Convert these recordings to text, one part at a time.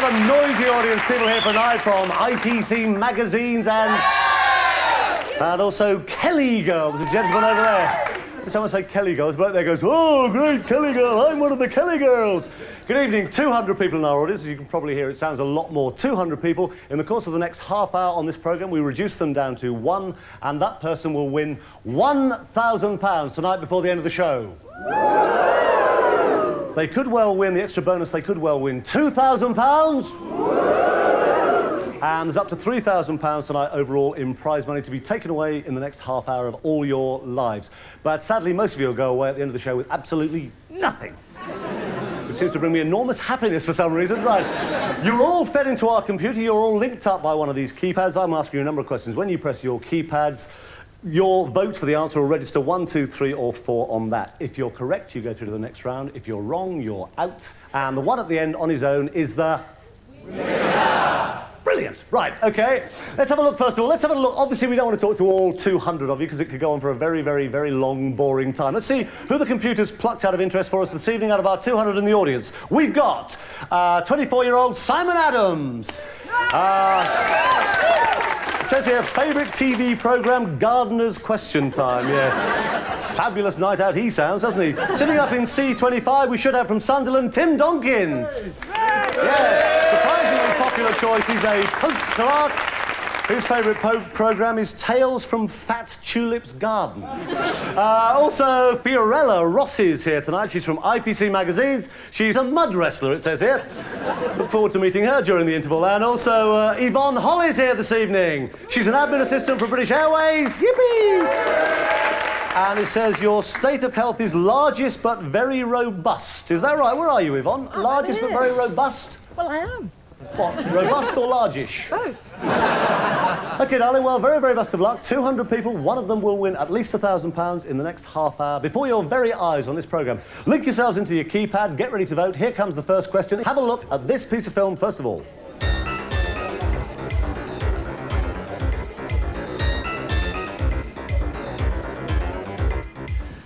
have a noisy audience, people here tonight from IPC magazines and also Kelly Girls, a gentleman over there. Every time I say Kelly Girls, bloke there goes, oh, great Kelly Girl, I'm one of the Kelly Girls. Good evening, 200 people in our audience. As you can probably hear, it sounds a lot more. 200 people. In the course of the next half hour on this programme, we reduce them down to one, and that person will win £1,000 tonight before the end of the show. They could well win the extra bonus. They could well win £2,000. And there's up to £3,000 tonight overall in prize money to be taken away in the next half hour of all your lives. But sadly, most of you will go away at the end of the show with absolutely nothing. Which seems to bring me enormous happiness for some reason. Right. You're all fed into our computer. You're all linked up by one of these keypads. I'm asking you a number of questions. When you press your keypads, your vote for the answer will register 1, 2, 3 or 4 on that. If you're correct, you go through to the next round. If you're wrong, you're out. And the one at the end on his own is the winner. Brilliant. Right, OK. Let's have a look, first of all. Let's have a look. Obviously, we don't want to talk to all 200 of you because it could go on for a very, very, very long, boring time. Let's see who the computer's plucked out of interest for us this evening out of our 200 in the audience. We've got 24-year-old Simon Adams. It says here, favourite TV programme, Gardener's Question Time, yes. Fabulous night out he sounds, doesn't he? Sitting up in C25, we should have from Sunderland, Tim Donkins. Yes, surprisingly popular choice. He's a post clerk. His favourite programme is Tales from Fat Tulip's Garden. Also, Fiorella Rossi is here tonight. She's from IPC magazines. She's a mud wrestler, it says here. Look forward to meeting her during the interval. And also, Yvonne Holly's here this evening. She's an admin assistant for British Airways. Yippee! And it says your state of health is largest but very robust. Is that right? Where are you, Yvonne? Largest but very robust? Well, I am. What, robust or largish? Both. OK, darling, well, very, very best of luck. 200 people, one of them will win at least £1,000 in the next half hour before your very eyes on this programme. Link yourselves into your keypad, get ready to vote. Here comes the first question. Have a look at this piece of film first of all.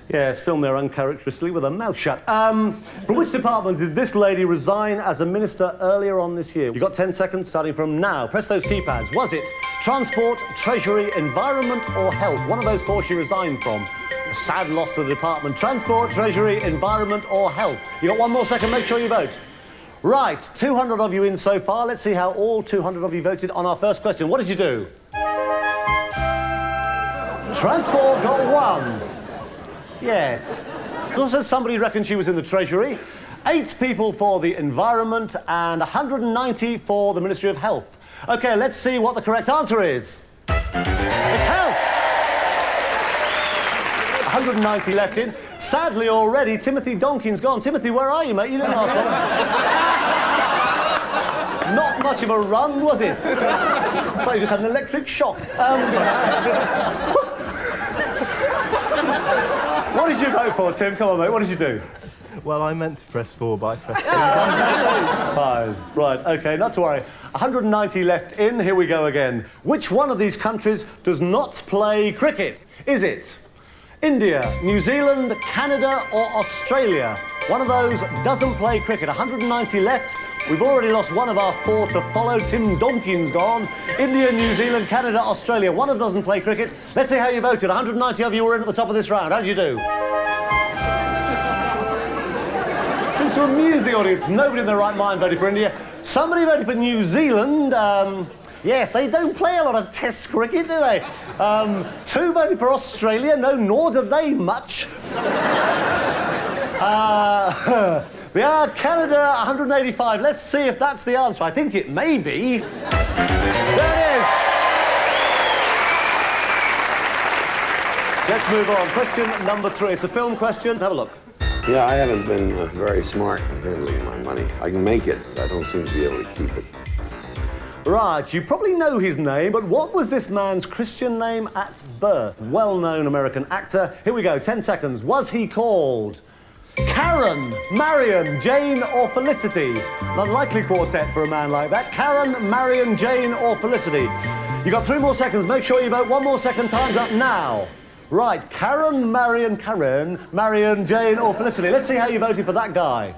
Yes, filmed there uncharacteristically with a mouth shut. From which department did this lady resign as a minister earlier on this year? You've got 10 seconds starting from now. Press those keypads. Was it Transport, Treasury, Environment or Health? One of those four she resigned from. A sad loss to the department. Transport, Treasury, Environment or Health? You've got 1 more second. Make sure you vote. Right, 200 of you in so far. Let's see how all 200 of you voted on our first question. What did you do? Transport got 1. Yes. Also, somebody reckoned she was in the Treasury. 8 people for the Environment and 190 for the Ministry of Health. OK, let's see what the correct answer is. It's Health! 190 left in. Sadly, already, Timothy Donkin's gone. Timothy, where are you, mate? You didn't ask one. Not much of a run, was it? It's like you just had an electric shock. What did you vote for, Tim? Come on, mate, what did you do? Well, I meant to press 4, but I pressed 3. Fine. Right, OK, not to worry. 190 left in. Here we go again. Which one of these countries does not play cricket? Is it India, New Zealand, Canada or Australia? One of those doesn't play cricket. 190 left. We've already lost one of our 4 to follow. Tim Donkin's gone. India, New Zealand, Canada, Australia. One of them doesn't play cricket. Let's see how you voted. 190 of you were in at the top of this round. How did you do? Seems to amuse the audience. Nobody in their right mind voted for India. Somebody voted for New Zealand. Yes, they don't play a lot of test cricket, do they? 2 voted for Australia. No, nor do they much. We are Canada, 185. Let's see if that's the answer. I think it may be. There it is. Let's move on. Question number 3. It's a film question. Have a look. Yeah, I haven't been very smart in handling my money. I can make it, but I don't seem to be able to keep it. Right, you probably know his name, but what was this man's Christian name at birth? Well-known American actor. Here we go, 10 seconds. Was he called Karen, Marion, Jane or Felicity? An unlikely quartet for a man like that. Karen, Marion, Jane or Felicity? You've got 3 more seconds. Make sure you vote. 1 more second. Time's up now. Right, Karen, Marion, Jane or Felicity? Let's see how you voted for that guy.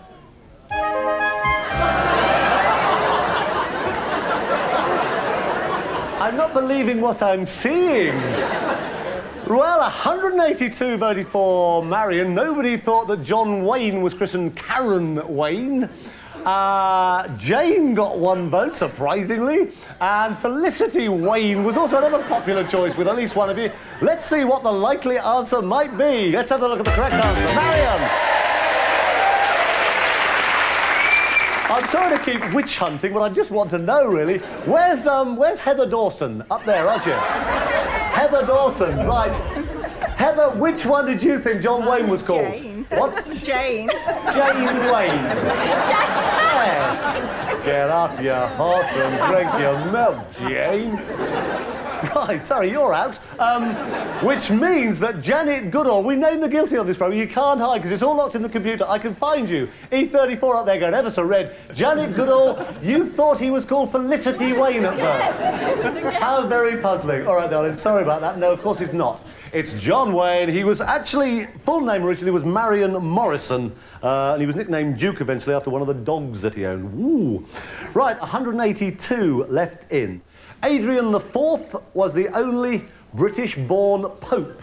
I'm not believing what I'm seeing. Well, 182 voted for Marion. Nobody thought that John Wayne was christened Karen Wayne. Jane got 1 vote, surprisingly. And Felicity Wayne was also another popular choice with at least one of you. Let's see what the likely answer might be. Let's have a look at the correct answer. Marion! I'm sorry to keep witch hunting, but I just want to know, really. Where's Heather Dawson? Up there, aren't you? Heather Dawson, right. Heather, which one did you think John Wayne was called? Jane. What? Jane. Jane Wayne. Yes. Get off your horse and drink your milk, Jane. Right, sorry, you're out. Which means that Janet Goodall, we named the guilty on this program. You can't hide because it's all locked in the computer. I can find you. E34 up there going ever so red. Janet Goodall, you thought he was called Felicity Wayne at birth. Yes. How very puzzling. All right, darling, sorry about that. No, of course it's not. It's John Wayne. He was actually, full name originally was Marion Morrison, and he was nicknamed Duke eventually after one of the dogs that he owned. Woo. Right, 182 left in. Adrian IV was the only British-born Pope.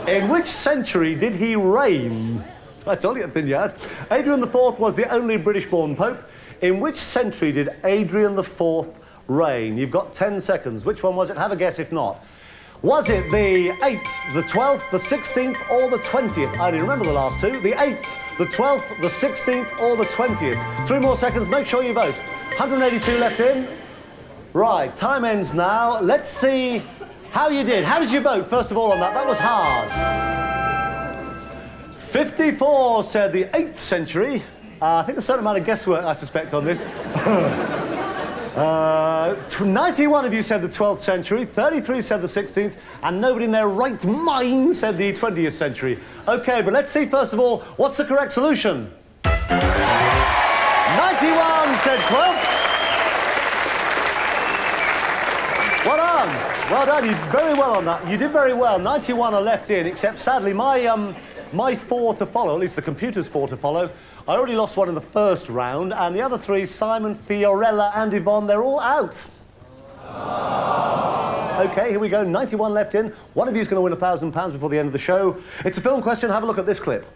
In which century did he reign? I told you at thin yard. Adrian IV was the only British-born Pope. In which century did Adrian IV reign? You've got 10 seconds. Which one was it? Have a guess if not. Was it the 8th, the 12th, the 16th, or the 20th? I only remember the last two. The 8th, the 12th, the 16th, or the 20th. 3 more seconds. Make sure you vote. 182 left in. Right, time ends now. Let's see how you did. How did you vote, first of all, on that? That was hard. 54 said the 8th century. I think a certain amount of guesswork, I suspect, on this. 91 of you said the 12th century, 33 said the 16th, and nobody in their right mind said the 20th century. OK, but let's see, first of all, what's the correct solution? 91 said 12th. Well done. Well done. You did very well on that. You did very well. 91 are left in, except sadly my 4 to follow, at least the computer's 4 to follow, I already lost one in the first round, and the other 3, Simon, Fiorella and Yvonne, they're all out. OK, here we go. 91 left in. One of you is going to win £1,000 before the end of the show. It's a film question. Have a look at this clip.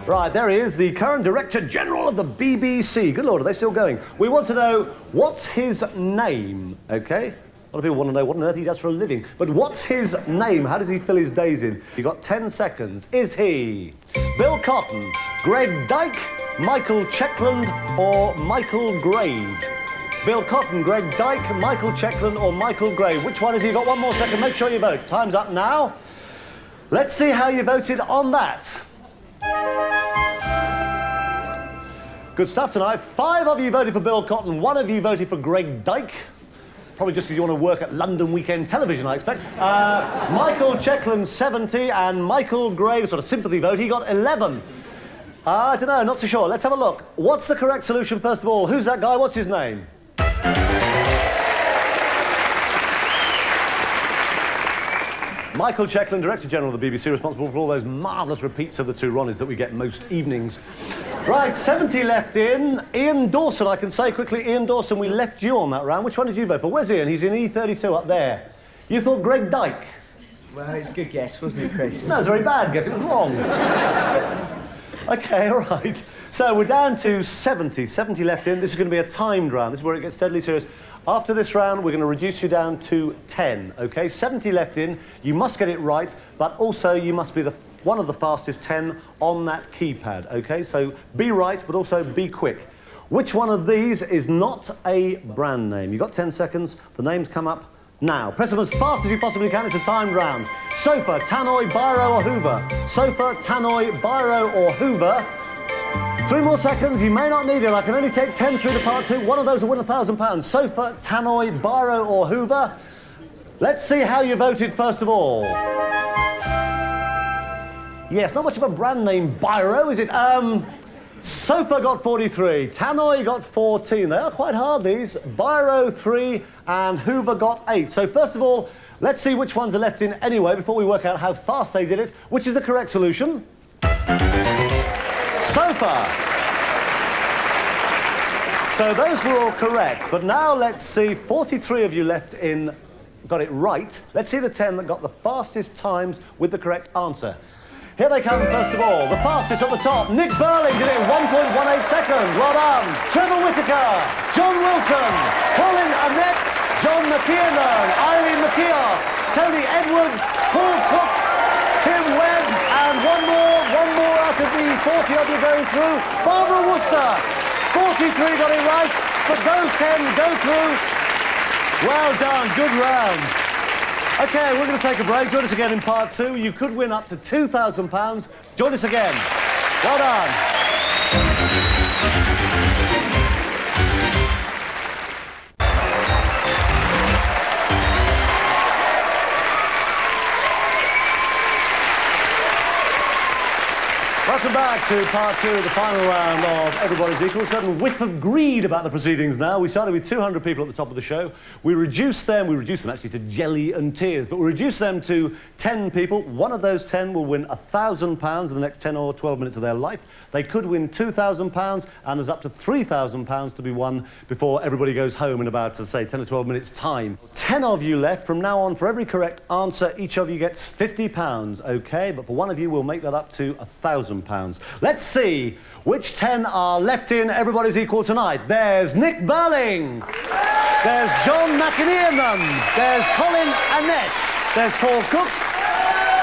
Right, there he is, the current Director General of the BBC. Good Lord, are they still going? We want to know, what's his name, OK? A lot of people want to know what on earth he does for a living. But what's his name? How does he fill his days in? You've got 10 seconds. Is he Bill Cotton, Greg Dyke, Michael Checkland, or Michael Grade? Bill Cotton, Greg Dyke, Michael Checkland, or Michael Grade? Which one is he? You've got 1 more second. Make sure you vote. Time's up now. Let's see how you voted on that. Good stuff tonight. 5 of you voted for Bill Cotton, 1 of you voted for Greg Dyke. Probably just because you want to work at London Weekend Television, I expect. Michael Checkland, 70, and Michael Gray, sort of sympathy vote, he got 11. I don't know, not so sure. Let's have a look. What's the correct solution, first of all? Who's that guy? What's his name? Michael Checkland, Director General of the BBC, responsible for all those marvellous repeats of the 2 Ronnies that we get most evenings. Right, 70 left in. Ian Dawson, I can say quickly, Ian Dawson, we left you on that round. Which one did you vote for? Where's Ian? He's in E32 up there. You thought Greg Dyke? Well, it's a good guess, wasn't it, Chris? No, it's a very bad guess. It was wrong. OK, all right. So we're down to 70. 70 left in. This is going to be a timed round. This is where it gets deadly serious. After this round, we're going to reduce you down to 10, OK? 70 left in. You must get it right, but also you must be one of the fastest 10 on that keypad, OK? So be right, but also be quick. Which one of these is not a brand name? You've got 10 seconds. The names come up now. Press them as fast as you possibly can. It's a timed round. Sofa, tannoy, biro or hoover? Sofa, tannoy, biro or hoover? 3 more seconds, you may not need it. I can only take 10 through to part 2. One of those will win £1,000. Sofa, tannoy, biro or hoover? Let's see how you voted first of all. Yes, not much of a brand name, biro, is it? Sofa got 43, tannoy got 14. They are quite hard, these. Biro 3 and hoover got 8. So first of all, let's see which ones are left in anyway before we work out how fast they did it. Which is the correct solution? Sofa. So those were all correct, but now let's see, 43 of you left in got it right. Let's see the 10 that got the fastest times with the correct answer. Here they come, first of all. The fastest at the top, Nick Burling did it in 1.18 seconds. Well done. Trevor Whitaker, John Wilson, Colin Annette, John McKiernan, Eileen McKeough, Tony Edwards, Paul Cook, Tim Webb, and one more out of the 40 of you going through, Barbara Worcester. 43 got it right, but those 10 go through. Well done, good round. OK, we're going to take a break. Join us again in part 2. You could win up to £2,000. Join us again. Well done. Welcome back to part 2 of the final round of Everybody's Equal. A certain whiff of greed about the proceedings now. We started with 200 people at the top of the show. We reduced them actually to jelly and tears, but we reduced them to 10 people. One of those 10 will win £1,000 in the next 10 or 12 minutes of their life. They could win £2,000, and there's up to £3,000 to be won before everybody goes home in about, say, 10 or 12 minutes' time. 10 of you left. From now on, for every correct answer, each of you gets £50, OK? But for one of you, we'll make that up to £1,000. Let's see which 10 are left in Everybody's Equal tonight. There's Nick Burling. There's John McKiernan. There's Colin Annette. There's Paul Cook.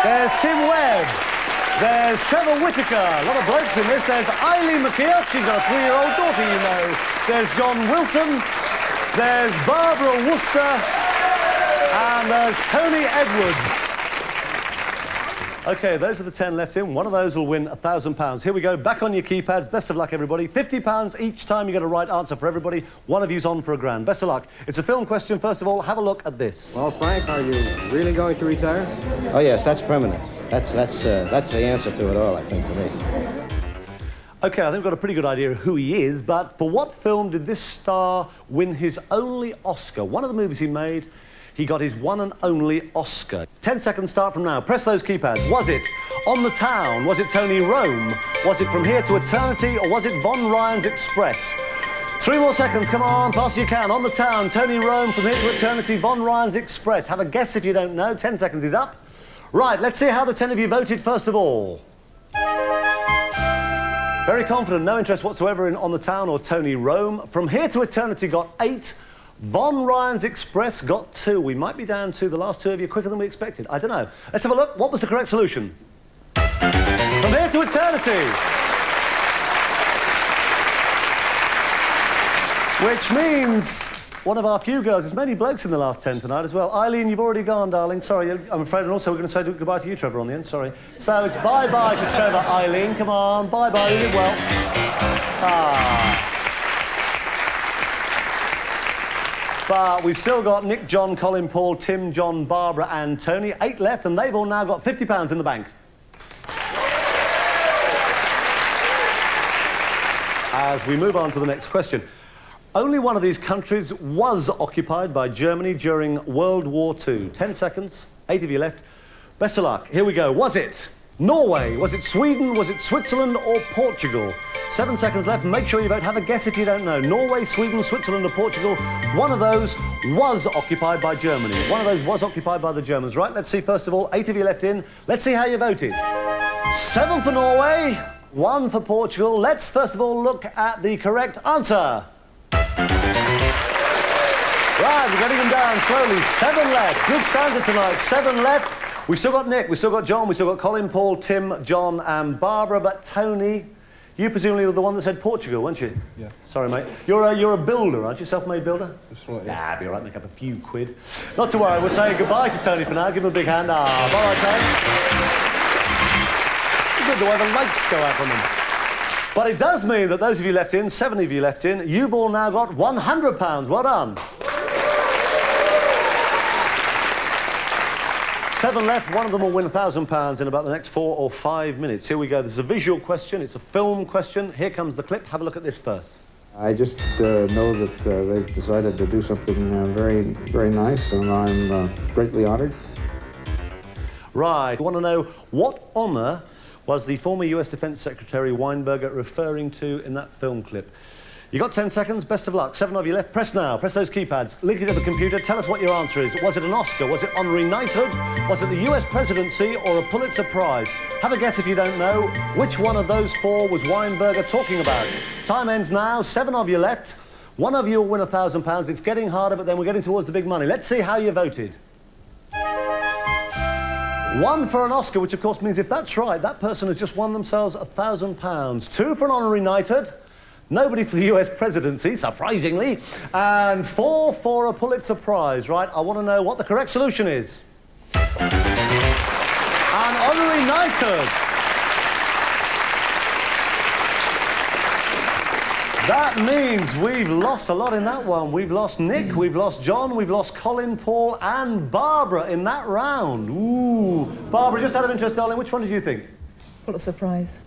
There's Tim Webb. There's Trevor Whitaker. A lot of blokes in this. There's Eileen McKeough. She's got a 3-year-old daughter, you know. There's John Wilson. There's Barbara Worcester. And there's Tony Edwards. OK, those are the 10 left in. One of those will win £1,000. Here we go. Back on your keypads. Best of luck, everybody. £50 each time you get a right answer for everybody. One of you's on for £1,000. Best of luck. It's a film question. First of all, have a look at this. Well, Frank, are you really going to retire? Oh, yes, that's permanent. That's the answer to it all, I think, for me. OK, I think we've got a pretty good idea of who he is, but for what film did this star win his only Oscar? One of the movies he made, he got his one and only Oscar. 10 seconds start from now. Press those keypads. Was it On the Town? Was it Tony Rome? Was it From Here to Eternity? Or was it Von Ryan's Express? 3 more seconds. Come on, fast as you can. On the Town, Tony Rome, From Here to Eternity, Von Ryan's Express. Have a guess if you don't know. 10 seconds is up. Right, let's see how the 10 of you voted first of all. Very confident, no interest whatsoever in On the Town or Tony Rome. From Here to Eternity got 8. Von Ryan's Express got 2. We might be down to the last 2 of you quicker than we expected. I don't know. Let's have a look. What was the correct solution? From Here to Eternity. Which means one of our few girls. There's many blokes in the last 10 tonight as well. Eileen, you've already gone, darling. Sorry, I'm afraid. And also we're going to say goodbye to you, Trevor, on the end. Sorry. So it's bye-bye to Trevor, Eileen. Come on. Bye-bye. You did well. But we've still got Nick, John, Colin, Paul, Tim, John, Barbara and Tony. 8 left, and they've all now got £50 in the bank. As we move on to the next question. Only one of these countries was occupied by Germany during World War II. 10 seconds, 8 of you left. Best of luck. Here we go. Was it Norway? Was it Sweden? Was it Switzerland or Portugal? 7 seconds left. Make sure you vote. Have a guess if you don't know. Norway, Sweden, Switzerland or Portugal. One of those was occupied by Germany. One of those was occupied by the Germans. Right, let's see first of all. 8 of you left in. Let's see how you voted. 7 for Norway, 1 for Portugal. Let's first of all look at the correct answer. Right, we're getting them down slowly. 7 left. Good stanza tonight. 7 left. We've still got Nick, we've still got John, we've still got Colin, Paul, Tim, John and Barbara, but Tony, you presumably were the one that said Portugal, weren't you? Yeah. Sorry, mate. You're a builder, aren't you? Self-made builder? That's right, yeah. Nah, be all right, make up a few quid. Not to worry, we'll say goodbye to Tony for now. Give him a big hand. Bye-bye, Tony. Good the way the lights go out on them. But it does mean that those of you left in, 7 of you left in, you've all now got £100. Well done. 7 left, one of them will win £1,000 in about the next 4 or 5 minutes. Here we go. This is a visual question. It's a film question. Here comes the clip. Have a look at this first. I just know that they've decided to do something very, very nice, and I'm greatly honoured. Right. I want to know what honour was the former US Defense Secretary Weinberger referring to in that film clip? You got 10 seconds, best of luck. 7 of you left. Press now, press those keypads. Link it to the computer, tell us what your answer is. Was it an Oscar? Was it honorary knighthood? Was it the US presidency or a Pulitzer Prize? Have a guess if you don't know. Which one of those 4 was Weinberger talking about? Time ends now, 7 of you left. 1 of you will win £1,000. It's getting harder, but then we're getting towards the big money. Let's see how you voted. 1 for an Oscar, which of course means if that's right, that person has just won themselves £1,000. 2 for an honorary knighthood. Nobody for the US presidency, surprisingly. And 4 for a Pulitzer Prize, right? I want to know what the correct solution is. An honorary knighthood. That means we've lost a lot in that one. We've lost Nick, we've lost John, we've lost Colin, Paul and Barbara in that round. Ooh. Barbara, just out of interest, darling, which one did you think? Pulitzer Prize.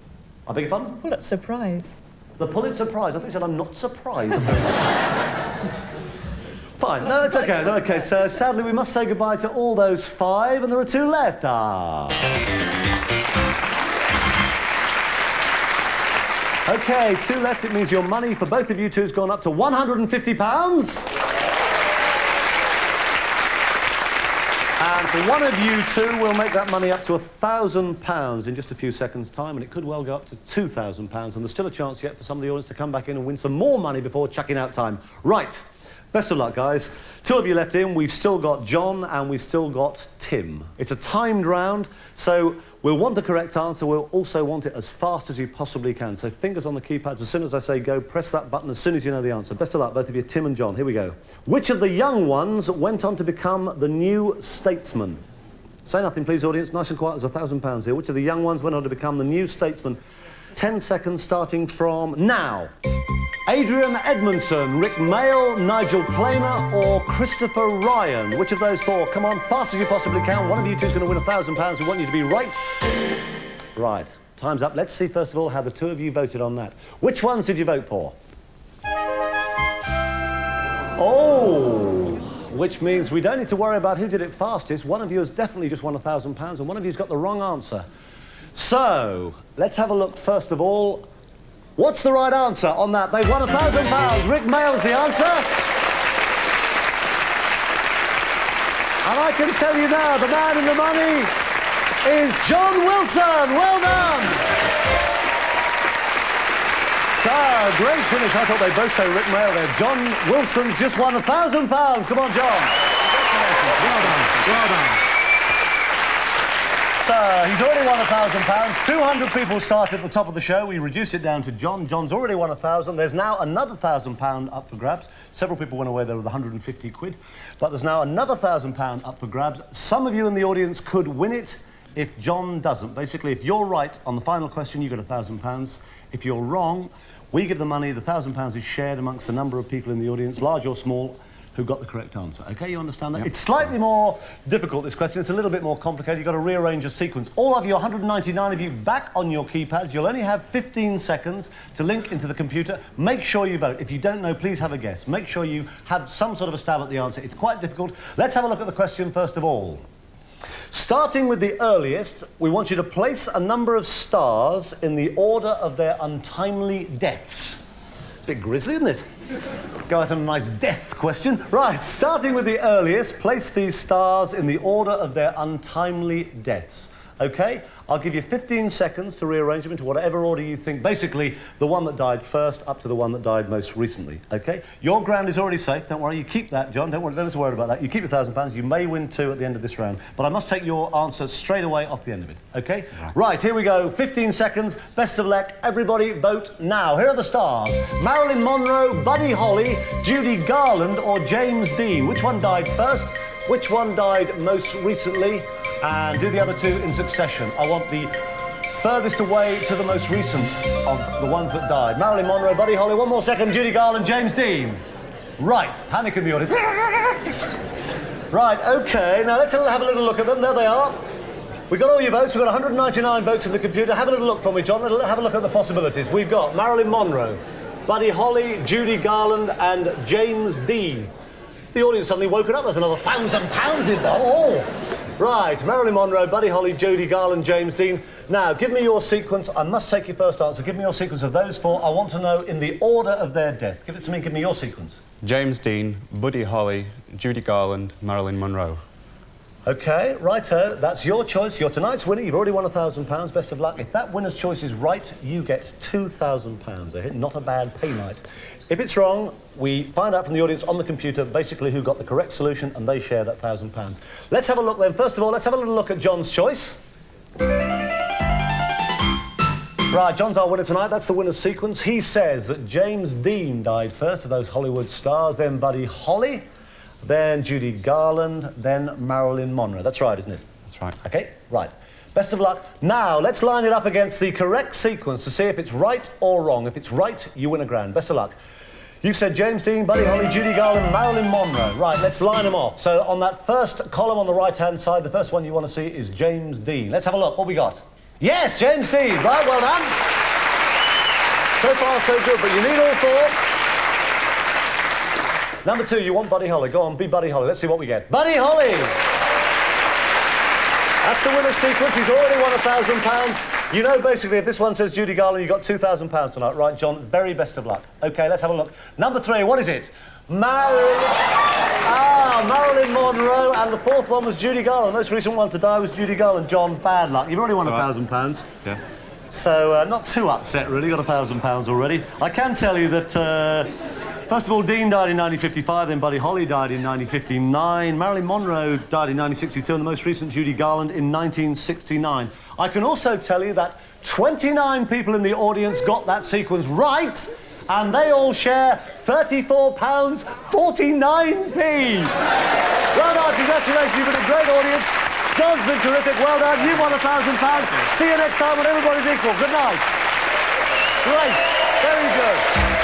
I beg your pardon? Pulitzer Prize. The Pulitzer Prize. I think you said I'm not surprised. Fine. No, it's okay. Okay, so sadly we must say goodbye to all those 5, and there are 2 left. Okay, 2 left. It means your money for both of you two has gone up to £150. And for one of you two, we'll make that money up to £1,000 in just a few seconds' time, and it could well go up to £2,000, and there's still a chance yet for some of the audience to come back in and win some more money before chucking out time. Right, best of luck, guys. 2 of you left in. We've still got John and we've still got Tim. It's a timed round, so we'll want the correct answer. We'll also want it as fast as you possibly can. So fingers on the keypads. As soon as I say go, press that button as soon as you know the answer. Best of luck, both of you, Tim and John. Here we go. Which of the young ones went on to become the new statesman? Say nothing, please, audience. Nice and quiet. There's £1,000 here. Which of the young ones went on to become the new statesman? 10 seconds starting from now. Adrian Edmondson, Rick Mail, Nigel Planer or Christopher Ryan? Which of those 4? Come on, fast as you possibly can. One of you two is going to win £1,000. We want you to be right. Right, time's up. Let's see, first of all, how the 2 of you voted on that. Which ones did you vote for? Oh, which means we don't need to worry about who did it fastest. One of you has definitely just won £1,000 and one of you's got the wrong answer. So, let's have a look, first of all. What's the right answer on that? They've won £1,000. Rick Mail's the answer. And I can tell you now, the man in the money is John Wilson. Well done. So, great finish. I thought they'd both say Rick Mail there. John Wilson's just won £1,000. Come on, John. Well done. Well done. So, he's already won £1,000. 200 people started at the top of the show. We reduced it down to John. John's already won £1,000. There's now another £1,000 up for grabs. Several people went away there with 150 quid. But there's now another £1,000 up for grabs. Some of you in the audience could win it if John doesn't. Basically, if you're right on the final question, you get £1,000. If you're wrong, we give the money. The £1,000 is shared amongst a number of people in the audience, large or small, who got the correct answer. OK, you understand that? Yep. It's slightly more difficult, this question. It's a little bit more complicated. You've got to rearrange a sequence. All of you, 199 of you, back on your keypads. You'll only have 15 seconds to link into the computer. Make sure you vote. If you don't know, please have a guess. Make sure you have some sort of a stab at the answer. It's quite difficult. Let's have a look at the question first of all. Starting with the earliest, we want you to place a number of stars in the order of their untimely deaths. It's a bit grisly, isn't it? Go out on a nice death question. Right, starting with the earliest, place these stars in the order of their untimely deaths. OK? I'll give you 15 seconds to rearrange them into whatever order you think. Basically, the one that died first up to the one that died most recently. OK? Your ground is already safe. Don't worry. You keep that, John. Don't have to worry about that. You keep your £1,000. You may win 2 at the end of this round. But I must take your answer straight away off the end of it. OK? Right, here we go. 15 seconds. Best of luck. Everybody vote now. Here are the stars. Marilyn Monroe, Buddy Holly, Judy Garland or James Dean. Which one died first? Which one died most recently? And do the other 2 in succession. I want the furthest away to the most recent of the ones that died. Marilyn Monroe, Buddy Holly, 1 more second, Judy Garland, James Dean. Right, panic in the audience. Right, OK, now let's have a little look at them. There they are. We've got all your votes. We've got 199 votes in the computer. Have a little look for me, John. Have a look at the possibilities. We've got Marilyn Monroe, Buddy Holly, Judy Garland and James Dean. The audience suddenly woken up. There's another £1,000 in there. Oh! Right, Marilyn Monroe, Buddy Holly, Judy Garland, James Dean. Now, give me your sequence. I must take your first answer. Give me your sequence of those four. I want to know in the order of their death. Give it to me. Give me your sequence. James Dean, Buddy Holly, Judy Garland, Marilyn Monroe. OK, righto. That's your choice. You're tonight's winner. You've already won £1,000. Best of luck. If that winner's choice is right, you get £2,000. Not a bad pay night. If it's wrong, we find out from the audience on the computer basically who got the correct solution, and they share that £1,000. Let's have a look then. First of all, let's have a little look at John's choice. Right, John's our winner tonight. That's the winner's sequence. He says that James Dean died first of those Hollywood stars, then Buddy Holly, then Judy Garland, then Marilyn Monroe. That's right, isn't it? That's right. OK, right. Best of luck. Now, let's line it up against the correct sequence to see if it's right or wrong. If it's right, you win £1,000. Best of luck. You've said James Dean, Buddy Holly, Judy Garland, Marilyn Monroe. Right, let's line them off. So on that first column on the right-hand side, the first one you want to see is James Dean. Let's have a look. What we got? Yes, James Dean. Right, well done. So far, so good, but you need all four. Number two, you want Buddy Holly. Go on, be Buddy Holly. Let's see what we get. Buddy Holly! That's the winner's sequence. He's already won £1,000. You know, basically, if this one says Judy Garland, you've got £2,000 tonight. Right, John, very best of luck. OK, let's have a look. Number three, what is it? Marilyn Monroe, and the fourth one was Judy Garland. The most recent one to die was Judy Garland. John, bad luck. You've already won £1,000. Yeah. So, not too upset, really. Got £1,000 already. I can tell you that, first of all, Dean died in 1955, then Buddy Holly died in 1959, Marilyn Monroe died in 1962, and the most recent, Judy Garland, in 1969. I can also tell you that 29 people in the audience got that sequence right, and they all share £34.49p. Well done, congratulations, you've been a great audience. John's been terrific, well done, you've won £1,000. See you next time when everybody's equal. Good night. Great, very good.